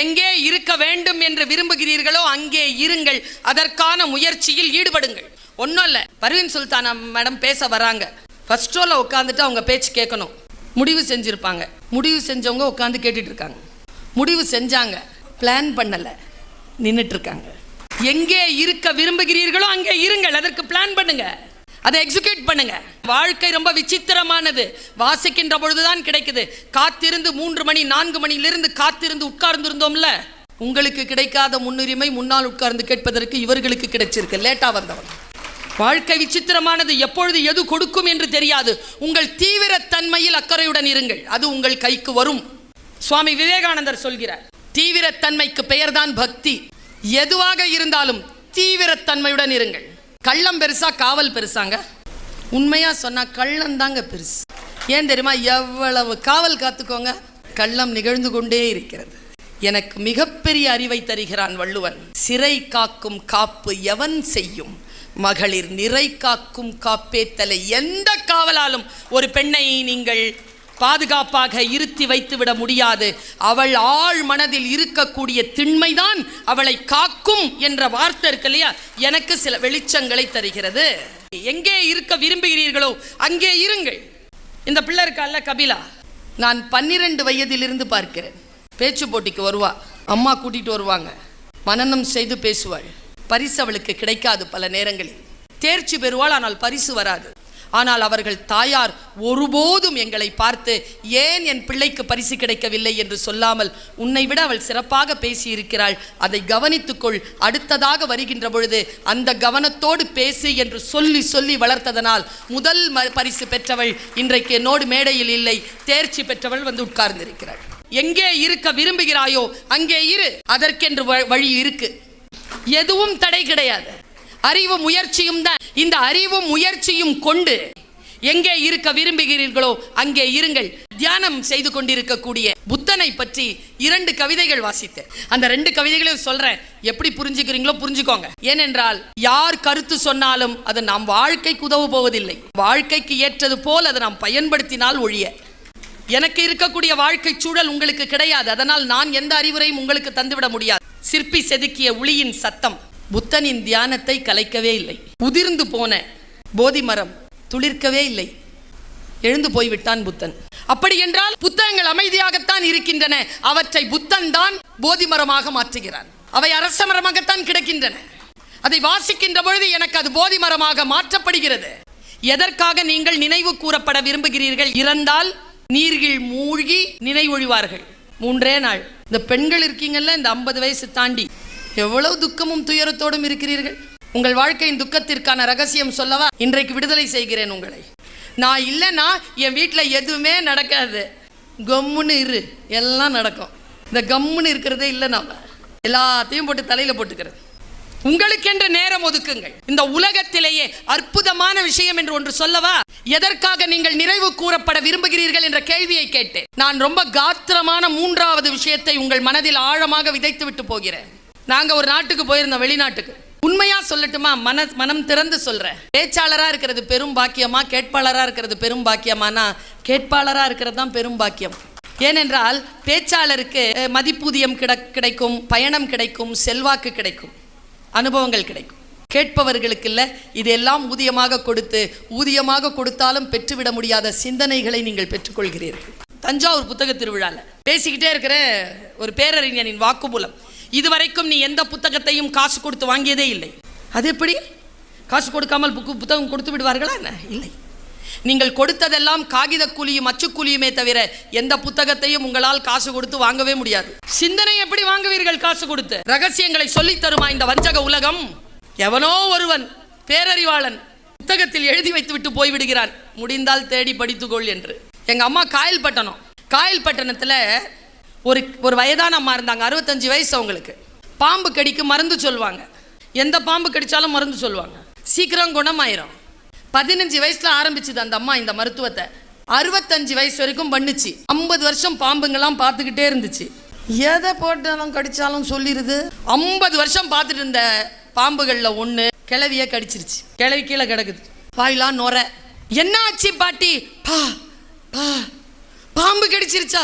எங்கே இருக்க வேண்டும் என்று விரும்புகிறீர்களோ அங்கே இருங்கள். அதற்கான முயற்சியில் ஈடுபடுங்கள். ஒன்றும் இல்லை, பர்வீன் சுல்தானா மேடம் பேச வராங்க. ஃபர்ஸ்ட் ரோல உட்காந்துட்டு அவங்க பேச்சு கேட்கணும். முடிவு செஞ்சுருப்பாங்க. முடிவு செஞ்சவங்க உட்காந்து கேட்டுட்டு இருக்காங்க. முடிவு செஞ்சாங்க, பிளான் பண்ணலை, நின்றுட்டு இருக்காங்க. எங்கே இருக்க விரும்புகிறீர்களோ அங்கே இருங்கள். அதற்கு பிளான் பண்ணுங்க, அதை எக்ஸிக்யூட் பண்ணுங்க. வாழ்க்கை ரொம்ப விசித்திரமானது. வாசிக்கின்ற பொழுதுதான் கிடைக்குது. காத்திருந்து 3 மணி 4 மணியிலிருந்து காத்திருந்து உட்கார்ந்து இருந்தோம்ல, உங்களுக்கு கிடைக்காத முன்னுரிமை முன்னால் உட்கார்ந்து கேட்பதற்கு இவர்களுக்கு கிடைச்சிருக்கு, லேட்டா வந்தவன். வாழ்க்கை விசித்திரமானது. எப்பொழுது எது கொடுக்கும் என்று தெரியாது. உங்கள் தீவிரத்தன்மையில் அக்கறையுடன் இருங்கள், அது உங்கள் கைக்கு வரும். சுவாமி விவேகானந்தர் சொல்கிறார், தீவிரத்தன்மைக்கு பெயர்தான் பக்தி. எதுவாக இருந்தாலும் தீவிரத்தன்மையுடன் இருங்கள். கள்ளம் பெருசா காவல் பெருசாங்க? உண்மையா சொன்னா கள்ளம் தாங்க பெருசு. ஏன் தெரியுமா? எவ்வளவு காவல் காத்துக்கோங்க, கள்ளம் நிகழ்ந்து கொண்டே இருக்கிறது. எனக்கு மிகப்பெரிய அறிவை தருகிறான் வள்ளுவன். சிறை காக்கும் காப்பு எவன் செய்யும், மகளிர் நிறை காக்கும் காப்பே தலை. எந்த காவலாலும் ஒரு பெண்ணை நீங்கள் பாதுகாப்பாக இருத்தி வைத்து விட முடியாது. அவள் ஆழ் மனதில் இருக்கக்கூடிய திண்மைதான் அவளை காக்கும் என்ற வார்த்தை இருக்கு இல்லையா, எனக்கு சில வெளிச்சங்களை தருகிறது. எங்கே இருக்க விரும்புகிறீர்களோ அங்கே இருங்கள். இந்த பிள்ளை இருக்கால கபிலா, நான் 12 வயதிலிருந்து பார்க்கிறேன். பேச்சு போட்டிக்கு வருவா, அம்மா கூட்டிட்டு வருவாங்க, மனனம் செய்து பேசுவாள். பரிசு அவளுக்கு கிடைக்காது. பல நேரங்களில் தேர்ச்சி பெறுவாள், ஆனால் பரிசு வராது. ஆனால் அவர்கள் தாயார் ஒருபோதும் எங்களை பார்த்து ஏன் என் பிள்ளைக்கு பரிசு கிடைக்கவில்லை என்று சொல்லாமல், உன்னை விட அவள் சிறப்பாக பேசியிருக்கிறாள், அதை கவனித்துக்கொள், அடுத்ததாக வருகின்ற பொழுது அந்த கவனத்தோடு பேசு என்று சொல்லி சொல்லி வளர்த்ததனால் முதல் பரிசு பெற்றவள் இன்றைக்கு என்னோடு மேடையில் இல்லை, தேர்ச்சி பெற்றவள் வந்து உட்கார்ந்திருக்கிறாள். எங்கே இருக்க விரும்புகிறாயோ அங்கே இரு. அதற்கென்று வழி இருக்கு. எதுவும் தடை கிடையாது. அறிவும் முயற்சியும் தான். இந்த அறிவும் முயற்சியும் கொண்டு எங்கே இருக்க விரும்புகிறீர்களோ அங்கே இருங்கள். தியானம் செய்து கொண்டிருக்கக்கூடிய புத்தனை பற்றி 2 கவிதைகள் வாசித்தேன். அந்த 2 கவிதைகளையும் சொல்றேன், எப்படி புரிஞ்சுக்கிறீங்களோ புரிஞ்சுக்கோங்க. ஏனென்றால் யார் கருத்து சொன்னாலும் அது நாம் வாழ்க்கைக்கு உதவ போவதில்லை. வாழ்க்கைக்கு ஏற்றது போல் அதை நாம் பயன்படுத்தினால் ஒழிய. எனக்கு இருக்கக்கூடிய வாழ்க்கை சூழல் உங்களுக்கு கிடையாது, அதனால் நான் எந்த அறிவுரையும் உங்களுக்கு தந்துவிட முடியாது. சிற்பி செதுக்கிய உளியின் சத்தம் புத்தனின் தியானத்தை கலைக்கவே இல்லை. உதிர்ந்து போன போதி மரம் துளிர்க்கவே இல்லை, எழுந்து போய்விட்டான் புத்தன். அப்படி என்றால் புத்தகங்கள் அமைதியாகத்தான் இருக்கின்றன, அவற்றை புத்தன் தான் போதி மரமாக மாற்றுகிறான். அவை அரச மரமாகத்தான் கிடக்கின்றன. அதை வாசிக்கின்ற பொழுது எனக்கு அது போதி மரமாக மாற்றப்படுகிறது. எதற்காக நீங்கள் நினைவு கூறப்பட விரும்புகிறீர்கள்? இறந்தால் நீர்கில் மூழ்கி நினைவொழிவார்கள். 3 நாள். இந்த பெண்கள் இருக்கீங்கல்ல, இந்த 50 வயசு தாண்டி எவ்வளவு துக்கமும் துயரத்தோடும் இருக்கிறீர்கள். உங்கள் வாழ்க்கையின் துக்கத்திற்கான ரகசியம் சொல்லவா? இன்றைக்கு விடுதலை செய்கிறேன் உங்களை. நான் இல்லைன்னா என் வீட்டில் எதுவுமே நடக்காது. கம்முன்னு இரு, எல்லாம் நடக்கும். இந்த கம்முன்னு இருக்கிறதே இல்லை, நாம் எல்லாத்தையும் போட்டு தலையில் போட்டுக்கிறது. உங்களுக்கென்று நேரம் ஒதுக்குங்கள். இந்த உலகத்திலேயே அற்புதமான விஷயம் என்று ஒன்று சொல்லவா? எதற்காக நீங்கள் நிறைவு கூறப்பட விரும்புகிறீர்கள் என்ற கேள்வியை கேட்டேன். நான் ரொம்ப காத்திரமான 3வது விஷயத்தை உங்கள் மனதில் ஆழமாக விதைத்து விட்டு போகிறேன். நாங்க ஒரு நாட்டுக்கு போயிருந்தோம், வெளிநாட்டுக்கு. உண்மையா சொல்லட்டுமா, மனம் திறந்து சொல்றேன். பேச்சாளரா இருக்கிறது பெரும் பாக்கியமா, கேட்பாளரா இருக்கிறது பெரும் பாக்கியமானா கேட்பாளரா இருக்கிறது தான் பெரும் பாக்கியம். ஏனென்றால் பேச்சாளருக்கு மதிப்பூதியம் கிடைக்கும், பயணம் கிடைக்கும், செல்வாக்கு கிடைக்கும், அனுபவங்கள் கிடைக்கும். கேட்பவர்களுக்கு இல்லை. இதெல்லாம் ஊதியமாக கொடுத்து, ஊதியமாக கொடுத்தாலும் பெற்றுவிட முடியாத சிந்தனைகளை நீங்கள் பெற்றுக்கொள்கிறீர்கள். தஞ்சாவூர் புத்தக திருவிழாவில் பேசிக்கிட்டே இருக்கிற ஒரு பேரறிஞனின் வாக்குமூலம், இதுவரைக்கும் நீ எந்த புத்தகத்தையும் காசு கொடுத்து வாங்கியதே இல்லை. அது எப்படி? காசு கொடுக்காமல் புத்தகம் கொடுத்து விடுவார்களா என்ன? இல்லை. நீங்கள் கொடுத்ததெல்லாம் காகித கூலியும் அச்சுக்கூலியுமே தவிர எந்த புத்தகத்தையும் உங்களால் காசு கொடுத்து வாங்கவே முடியாது. சிந்தனை எப்படி வாங்குவீர்கள் காசு கொடுத்து? ரகசியங்களை சொல்லித் தருமா இந்த வஞ்சக உலகம்? எவனோ ஒருவன் பேரறிவாளன் புத்தகத்தில் எழுதி வைத்து விட்டு போய்விடுகிறான், முடிந்தால் தேடி படித்துக்கொள் என்று. எங்க அம்மா காயல்பட்டணத்தில் ஒரு வயதான அம்மா இருந்தாங்க. 65 வயசு அவங்களுக்கு. பாம்பு கடிக்கு மருந்து சொல்லுவாங்க. எந்த பாம்பு கடிச்சாலும் மருந்து சொல்லுவாங்க, சீக்கிரம் குணமாயிரும். 15 வயசுல ஆரம்பிச்சுது அந்த அம்மா இந்த மருத்துவத்தை. 65 வயசு வரைக்கும் பண்ணுச்சு. 50 வருஷம் பாம்புங்கெல்லாம் பார்த்துக்கிட்டே இருந்துச்சு. எதை போட்டாலும் கடிச்சாலும் சொல்லிடுது. 50 வருஷம் பார்த்துட்டு இருந்த பாம்புகளில் ஒன்று கிளவிய கடிச்சிருச்சு. கிளவி கீழே கிடக்குது, வாயிலாம் நொற. என்ன ஆச்சு பாட்டி? பாம்பு கடிச்சிருச்சா?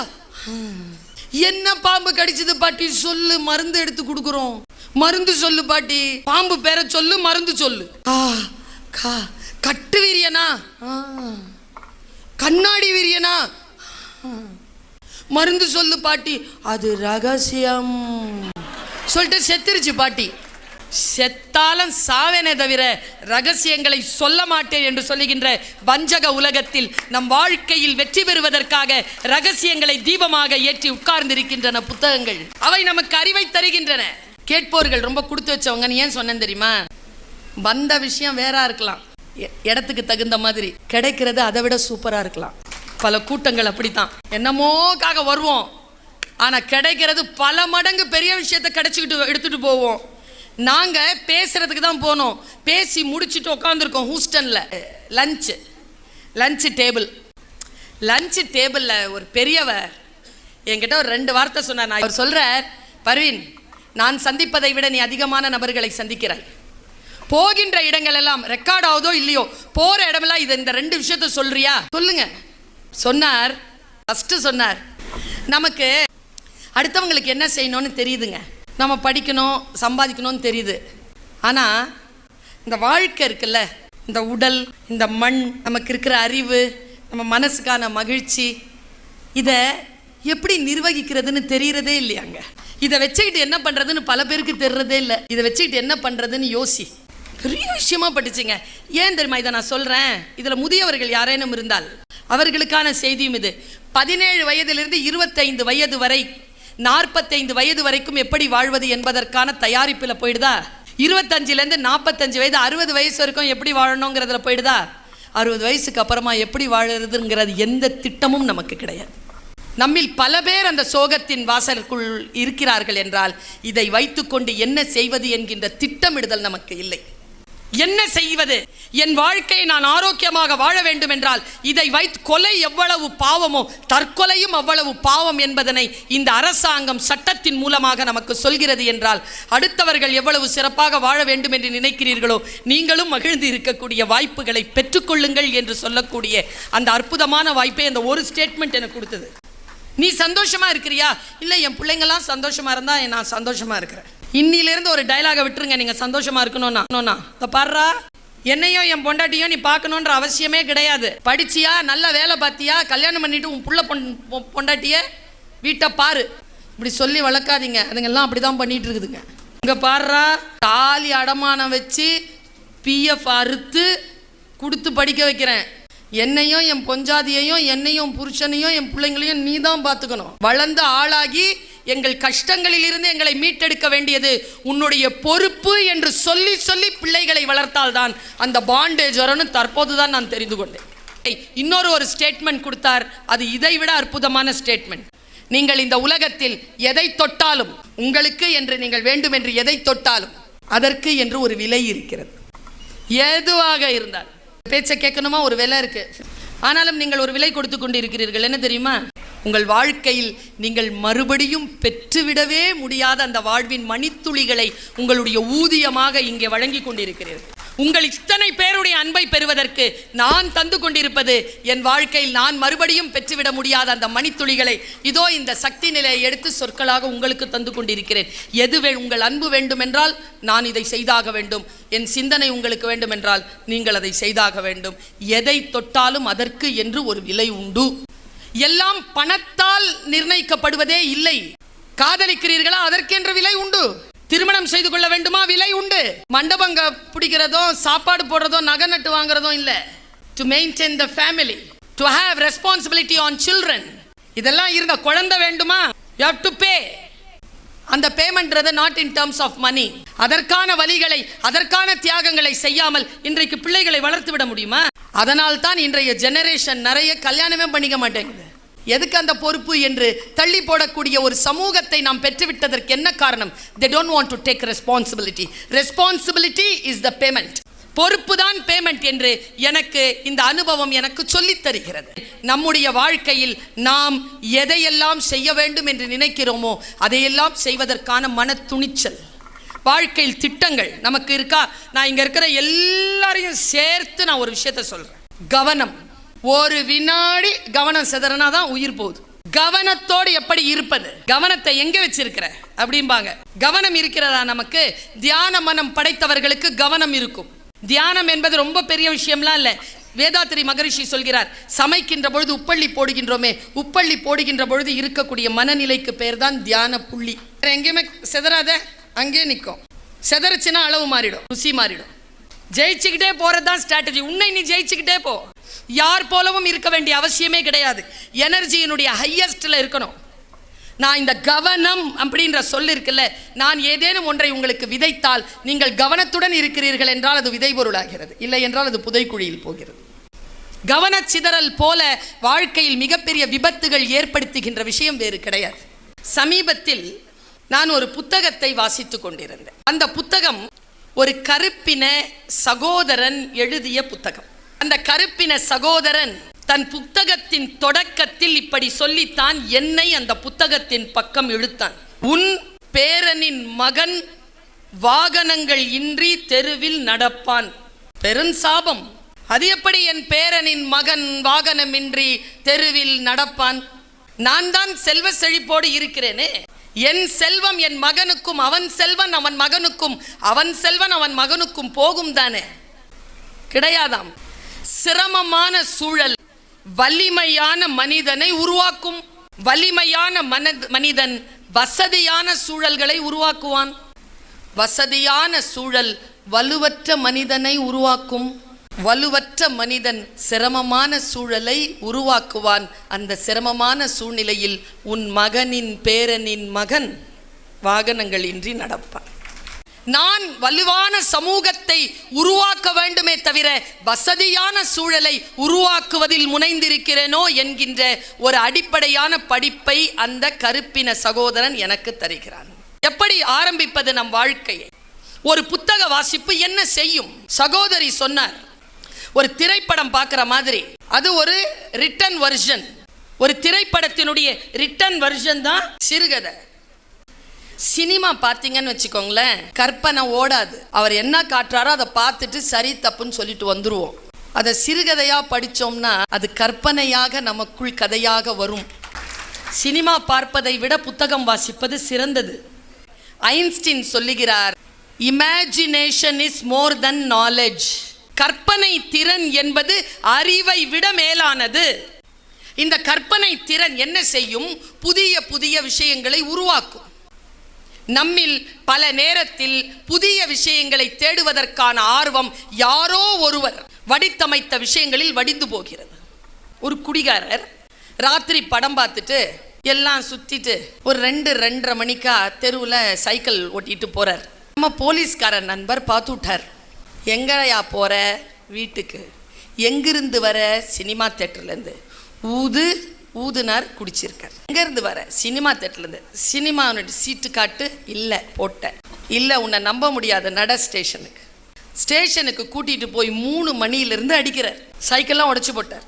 என்ன பாம்பு கடிச்சது பாட்டி சொல்லு, மருந்து எடுத்து கொடுக்குறோம். மருந்து சொல்லு பாட்டி, பாம்பு பேரை சொல்லு, மருந்து சொல்லு. கட்டு வீரியனா, கண்ணாடி வீரியனா, மருந்து சொல்லு பாட்டி. அது ரகசியம் சொல்லிட்டு செத்துருச்சு பாட்டி. செத்தாலும் சாவேனே தவிர ரகசியங்களை சொல்ல மாட்டேன் என்று சொல்லுகின்ற வஞ்சக உலகத்தில் நம் வாழ்க்கையில் வெற்றி பெறுவதற்காக ரகசியங்களை தீபமாக ஏற்றி உட்கார்ந்திருக்கின்றன புத்தகங்கள். அவை நமக்கு அறிவை தருகின்றன. கேட்போர்கள் ரொம்ப கொடுத்து வச்சவங்க. நீ ஏன் சொன்னேன் தெரியுமா? வந்த விஷயம் வேறா இருக்கலாம், இடத்துக்கு தகுந்த மாதிரி கிடைக்கிறது அதை விட சூப்பரா இருக்கலாம். பல கூட்டங்கள் அப்படித்தான், என்னமோக்காக வருவோம், ஆனா கிடைக்கிறது பல மடங்கு பெரிய விஷயத்தை கிடைச்சிக்கிட்டு எடுத்துட்டு போவோம். நாங்க பேசுறதுக்கு தான் போனோம், பேசி முடிச்சுட்டு உட்காந்துருக்கோம் ஹூஸ்டன்ல. லஞ்ச் டேபிள்ல ஒரு பெரியவர் என்கிட்ட ஒரு 2 வார்த்தை சொன்னார். அவர் சொல்றார், பர்வீன், நான் சந்திப்பதை விட நீ அதிகமான நபர்களை சந்திக்கிறாய். போகின்ற இடங்கள் எல்லாம் ரெக்கார்ட் ஆகுதோ இல்லையோ, போற இடமெல்லாம் இந்த 2 விஷயத்த சொல்றியா சொல்லுங்க. சொன்னார், ஃபர்ஸ்ட் சொன்னார், நமக்கு அடுத்தவங்களுக்கு என்ன செய்யணும்னு தெரியுதுங்க, நம்ம படிக்கணும் சம்பாதிக்கணும்னு தெரியுது. ஆனால் இந்த வாழ்க்கை இருக்குல்ல, இந்த உடல், இந்த மண், நமக்கு இருக்கிற அறிவு, நம்ம மனசுக்கான மகிழ்ச்சி, இதை எப்படி நிர்வகிக்கிறதுன்னு தெரியறதே இல்லையாங்க. இதை வச்சுக்கிட்டு என்ன பண்ணுறதுன்னு பல பேருக்கு தெரிறதே இல்லை. இதை வச்சுக்கிட்டு என்ன பண்ணுறதுன்னு யோசி. பெரிய விஷயமா பட்டுச்சுங்க. ஏன் தெரியுமா இதை நான் சொல்கிறேன்? இதில் முதியவர்கள் யாரேனும் இருந்தால் அவர்களுக்கான செய்தியும் இது. 17 வயதிலிருந்து 25 வயது வரை, 45 வயது வரைக்கும் எப்படி வாழ்வது என்பதற்கான தயாரிப்பில் போயிடுதா? 25லேருந்து 45 வயது, 60 வயசு வரைக்கும் எப்படி வாழணுங்கிறதுல போயிடுதா? 60 வயசுக்கு அப்புறமா எப்படி வாழறதுங்கிறது எந்த திட்டமும் நமக்கு கிடையாது. நம்மில் பல பேர் அந்த சோகத்தின் வாசலுக்குள் இருக்கிறார்கள் என்றால் இதை வைத்துக்கொண்டு என்ன செய்வது என்கின்ற திட்டமிடுதல் நமக்கு இல்லை. என்ன செய்வது? என் வாழ்க்கையை நான் ஆரோக்கியமாக வாழ வேண்டும் என்றால் இதை வைத்து கொலை எவ்வளவு பாவமோ தற்கொலையும் அவ்வளவு பாவம் என்பதனை இந்த அரசாங்கம் சட்டத்தின் மூலமாக நமக்கு சொல்கிறது என்றால் அடுத்தவர்கள் எவ்வளவு சிறப்பாக வாழ வேண்டும் என்று நினைக்கிறீர்களோ நீங்களும் மகிழ்ந்து இருக்கக்கூடிய வாய்ப்புகளை பெற்றுக்கொள்ளுங்கள் என்று சொல்லக்கூடிய அந்த அற்புதமான வாய்ப்பை அந்த ஒரு ஸ்டேட்மெண்ட் எனக்கு கொடுத்தது. நீ சந்தோஷமா இருக்கிறியா? இல்லை, என் பிள்ளைங்களாம் சந்தோஷமா இருந்தா நான் சந்தோஷமா இருக்கிறேன். இன்னிலிருந்து ஒரு டைலாக விட்டுருங்க, நீங்க சந்தோஷமா இருக்கணும்னா. பாடுறா, என்னையும் என் பொண்டாட்டியும் நீ பார்க்கணுன்ற அவசியமே கிடையாது. படிச்சியா, நல்ல வேலை பார்த்தியா, கல்யாணம் பண்ணிட்டு உன் புள்ள பொண்டாட்டிய வீட்டை பாரு, இப்படி சொல்லி வளர்க்காதீங்க. அதுங்கெல்லாம் அப்படிதான் பண்ணிட்டு இருக்குதுங்க. இங்க பாடுறா, தாலி அடமானம் வச்சு பிஎஃப் அறுத்து கொடுத்து படிக்க வைக்கிறேன். என்னையும் என் பொஞ்சாதியையும் என்னையும் புருஷனையும் என் பிள்ளைங்களையும் நீ தான் பார்த்துக்கணும். வளர்ந்து ஆளாகி எங்கள் கஷ்டங்களில் இருந்து எங்களை மீட்டெடுக்க வேண்டியது உன்னுடைய பொறுப்பு என்று சொல்லி சொல்லி பிள்ளைகளை வளர்த்தால்தான் அந்த பாண்டேஜ் வரும்னு தற்போதுதான் நான் தெரிந்து கொண்டேன். இன்னொரு ஸ்டேட்மெண்ட் கொடுத்தார், அது இதை விட அற்புதமான ஸ்டேட்மெண்ட். நீங்கள் இந்த உலகத்தில் எதை தொட்டாலும், உங்களுக்கு என்று நீங்கள் வேண்டும் என்று எதை தொட்டாலும் அதற்கு என்று ஒரு விலை இருக்கிறது. எதுவாக இருந்தால் பேச்சை கேட்கணுமா, ஒரு விலை இருக்கு. ஆனாலும் நீங்கள் ஒரு விலை கொடுத்து கொண்டு இருக்கிறீர்கள். என்ன தெரியுமா? உங்கள் வாழ்க்கையில் நீங்கள் மறுபடியும் பெற்றுவிடவே முடியாத அந்த வாழ்வின் மணித்துளிகளை உங்களுடைய ஊதியமாக இங்கே வழங்கி கொண்டிருக்கிறீர்கள். உங்கள் இத்தனை பேருடைய அன்பை பெறுவதற்கு நான் தந்து கொண்டிருப்பது என் வாழ்க்கையில் நான் மறுபடியும் பெற்றுவிட முடியாத அந்த மணித்துளிகளை இதோ இந்த சக்தி நிலையை எடுத்து சொற்களாக உங்களுக்கு தந்து கொண்டிருக்கிறேன். எது உங்கள் அன்பு வேண்டும் என்றால் நான் இதை செய்தாக வேண்டும். என் சிந்தனை உங்களுக்கு வேண்டும் என்றால் நீங்கள் அதை செய்தாக வேண்டும். எதை தொட்டாலும் அதற்கு என்று ஒரு விலை உண்டு. எல்லாம் பணத்தால் நிர்ணயிக்கப்படுவதே இல்லை. காதலிக்கிறீர்களா, அதற்கென்று விலை உண்டு. திருமணம் செய்து கொள்ள வேண்டுமா, விலை உண்டு. மண்டபம் பிடிக்கிறதோ, சாப்பாடு போடுறதோ, நகை நட்டு வாங்குறதோ இல்லை. To maintain the family, to have responsibility on children, இதெல்லாம் இருந்த குழந்தை வேண்டுமா, யூ ஹேவ் டு பே. அந்த பேமெண்ட்றது not in terms of money. அதற்கான வழிகளை, அதற்கான தியாகங்களை செய்யாமல் இன்றைக்கு பிள்ளைகளை வளர்த்து விட முடியுமா? அதனால் தான் இன்றைய ஜெனரேஷன் நிறைய கல்யாணமே பண்ணிக்க மாட்டேங்குது. எதுக்கு அந்த பொறுப்பு என்று தள்ளி போடக்கூடிய ஒரு சமூகத்தை நாம் பெற்றுவிட்டதற்கு என்ன காரணம்? they don't want to take responsibility. Responsibility is the payment. பொறுப்பு தான் பேமெண்ட் என்று எனக்கு இந்த அனுபவம் எனக்கு சொல்லித் தருகிறது. நம்முடைய வாழ்க்கையில் நாம் எதையெல்லாம் செய்ய வேண்டும் என்று நினைக்கிறோமோ அதையெல்லாம் செய்வதற்கான மன துணிச்சல், வாழ்க்கையில் திட்டங்கள் நமக்கு இருக்கா? நான் இங்க இருக்கிற எல்லாரையும் சேர்த்து நான் ஒரு விஷயத்த சொல்றேன். கவனம். ஒரு வினாடி கவனம் சிதறனா தான் உயிர் போகுது. கவனத்தோடு எப்படி இருப்பது, கவனத்தை எங்க வச்சிருக்கிற அப்படிம்பாங்க. கவனம் இருக்கிறதா? நமக்கு தியான மனம் படைத்தவர்களுக்கு கவனம் இருக்கும். தியானம் என்பது ரொம்ப பெரிய விஷயம்லாம் இல்லை. வேதாத்திரி மகரிஷி சொல்கிறார், சமைக்கின்ற பொழுது உப்பள்ளி போடுகின்றோமே, உப்பள்ளி போடுகின்ற பொழுது இருக்கக்கூடிய மனநிலைக்கு பேர் தான் தியான புள்ளி. எங்கேயுமே செதறாத, அங்கே நிற்கும். செதறிச்சுன்னா அளவு மாறிடும், ருசி மாறிடும். ஜெயிச்சுக்கிட்டே போறது தான் ஸ்ட்ராட்டஜி. உன்னை நீ ஜெயிச்சுக்கிட்டே போ. யார் போலவும் இருக்க வேண்டிய அவசியமே கிடையாது. எனர்ஜியினுடைய ஹையஸ்ட்ல இருக்கணும். நான் இந்த கவனம் அப்படின்ற சொல் இருக்குல்ல, நான் ஏதேனும் ஒன்றை உங்களுக்கு விதைத்தால் நீங்கள் கவனத்துடன் இருக்கிறீர்கள் என்றால் அது விதை பொருளாகிறது, இல்லை என்றால் அது புதைக்குழியில் போகிறது. கவனச்சிதறல் போல வாழ்க்கையில் மிகப்பெரிய விபத்துகள் ஏற்படுத்துகின்ற விஷயம் வேறு கிடையாது. சமீபத்தில் நான் ஒரு புத்தகத்தை வாசித்துக் கொண்டிருந்தேன். அந்த புத்தகம் ஒரு கருப்பின சகோதரன் எழுதிய புத்தகம். அந்த கருப்பின சகோதரன் தன் புத்தகத்தின் தொடக்கத்தில் இப்படி சொல்லித்தான் என்னை அந்த புத்தகத்தின் பக்கம் இழுத்தான். உன் பேரனின் மகன் வாகனங்கள் இன்றி தெருவில் நடப்பான். பெருஞ்சாபம். அது எப்படி என் பேரனின் மகன் வாகனமின்றி தெருவில் நடப்பான்? நான் தான் செல்வ செழிப்போடு இருக்கிறேனே. என் செல்வம் என் மகனுக்கும், அவன் செல்வன் அவன் மகனுக்கும், அவன் செல்வன் அவன் மகனுக்கும் போகும் தானே? கிடையாதாம். சிரமமான சூழல் வலிமையான மனிதனை உருவாக்கும். வலிமையான மனிதன் வசதியான சூழல்களை உருவாக்குவான். வசதியான சூழல் வலுவற்ற மனிதனை உருவாக்கும். வலுவற்ற மனிதன் சிரமமான சூழலை உருவாக்குவான். அந்த சிரமமான சூழ்நிலையில் உன் மகனின் பேரனின் மகன் வாகனங்கள் இன்றி நடப்பான். நான் வலுவான சமூகத்தை உருவாக்க வேண்டுமே தவிர வசதியான சூழலை உருவாக்குவதில் முனைந்திருக்கிறேனோ என்கின்ற ஒரு அடிப்படையான படிப்பை அந்த கருப்பின சகோதரன் எனக்கு தருகிறான். எப்படி ஆரம்பிப்பது நம் வாழ்க்கையை? ஒரு புத்தக வாசிப்பு என்ன செய்யும்? சகோதரி சொன்னார், ஒரு திரைப்படம் பார்க்குற மாதிரி. அது ஒரு ரிட்டன் வெர்ஷன். ஒரு திரைப்படத்தினுடைய ரிட்டன் வெர்ஷன் தான் சிறுகதை. சினிமா பார்த்தீங்கன்னு வச்சுக்கோங்களேன், கற்பனை ஓடாது. அவர் என்ன காட்டுறாரோ அதை பார்த்துட்டு சரி தப்புன்னு சொல்லிட்டு வந்துடுவோம். அதை சிறுகதையாக படித்தோம்னா அது கற்பனையாக நமக்குள் கதையாக வரும். சினிமா பார்ப்பதை விட புத்தகம் வாசிப்பது சிறந்தது. ஐன்ஸ்டீன் சொல்லுகிறார், imagination is more then knowledge. கற்பனை திறன் என்பது அறிவை விட மேலானது. இந்த கற்பனை திறன் என்ன செய்யும்? புதிய புதிய விஷயங்களை உருவாக்கும். நம்மில் பல நேரத்தில் புதிய விஷயங்களை தேடுவதற்கான ஆர்வம் யாரோ ஒருவர் வடித்தமைத்த விஷயங்களில் வடிந்து போகிறது. ஒரு குடிகாரர் ராத்திரி படம் பார்த்துட்டு எல்லாம் சுற்றிட்டு ஒரு 2-2:30 மணிக்கா தெருவில் சைக்கிள் ஓட்டிட்டு போகிறார். நம்ம போலீஸ்காரர் நண்பர் பார்த்து விட்டார். எங்கயா போகிற? வீட்டுக்கு. எங்கிருந்து வர? சினிமா தேட்டர்லேருந்து. ஊதுனார், குடிச்சிருக்கார். எங்கேருந்து வர? சினிமா தேட்டர்லேருந்து. சினிமா சீட்டு காட்டு. இல்லை போட்டேன். இல்லை உன்னை நம்ப முடியாது, நட ஸ்டேஷனுக்கு. ஸ்டேஷனுக்கு கூட்டிகிட்டு போய் 3 மணியிலிருந்து அடிக்கிறார். சைக்கிள்லாம் உடச்சி போட்டார்.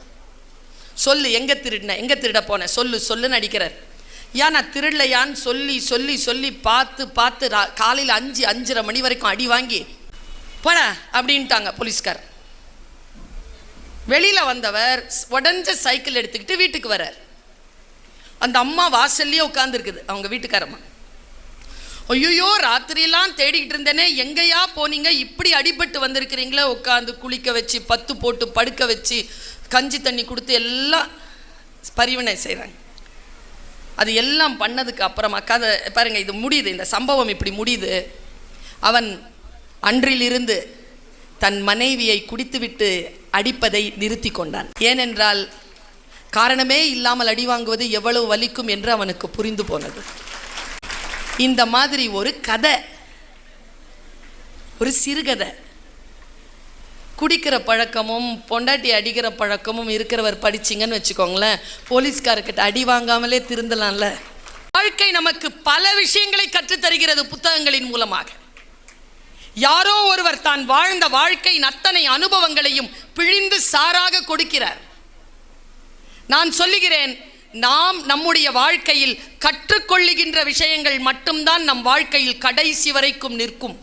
சொல்லு, எங்கே திருடின, எங்கே திருட போனேன், சொல்லுன்னு அடிக்கிறார். ஏன் நான் திருடலையான்னு சொல்லி பார்த்து காலையில் 5-5:30 மணி வரைக்கும் அடி வாங்கி போடா அப்படின்ட்டாங்க போலீஸ்கார். வெளியில் வந்தவர் உடஞ்ச சைக்கிள் எடுத்துக்கிட்டு வீட்டுக்கு வர்றார். அந்த அம்மா வாசல்லையே உட்காந்துருக்குது, அவங்க வீட்டுக்காரம்மா. ஐயோ, ராத்திரியெல்லாம் தேடிக்கிட்டு இருந்தேனே, எங்கேயா போனீங்க, இப்படி அடிபட்டு வந்திருக்கிறீங்களே. உட்காந்து குளிக்க வச்சு 10 போட்டு படுக்க வச்சு கஞ்சி தண்ணி கொடுத்து எல்லாம் பரிவினை செய்கிறாங்க. அது எல்லாம் பண்ணதுக்கு அப்புறமா கதை பாருங்க, இது முடியுது, இந்த சம்பவம் இப்படி முடியுது. அவன் அன்றிலிருந்து தன் மனைவியை குடித்துவிட்டு அடிப்பதை நிறுத்தி கொண்டான். ஏனென்றால் காரணமே இல்லாமல் அடி வாங்குவது எவ்வளவு வலிக்கும் என்று அவனுக்கு புரிந்து போனது. இந்த மாதிரி ஒரு கதை, ஒரு சிறுகதை. குடிக்கிற பழக்கமும் பொண்டாட்டி அடிக்கிற பழக்கமும் இருக்கிறவர் படிச்சிங்கன்னு வச்சுக்கோங்களேன், போலீஸ்காரர்கிட்ட அடி வாங்காமலே திருந்தலாம்ல. வாழ்க்கை நமக்கு பல விஷயங்களை கற்றுத்தருகிறது புத்தகங்களின் மூலமாக. யாரோ ஒருவர் தான் வாழ்ந்த வாழ்க்கையின் அத்தனை அனுபவங்களையும் பிழிந்து சாராக கொடுக்கிறார். நான் சொல்லுகிறேன், நாம் நம்முடைய வாழ்க்கையில் கற்றுக்கொள்ளுகின்ற விஷயங்கள் மட்டும்தான் நம் வாழ்க்கையில் கடைசி வரைக்கும் நிற்கும்.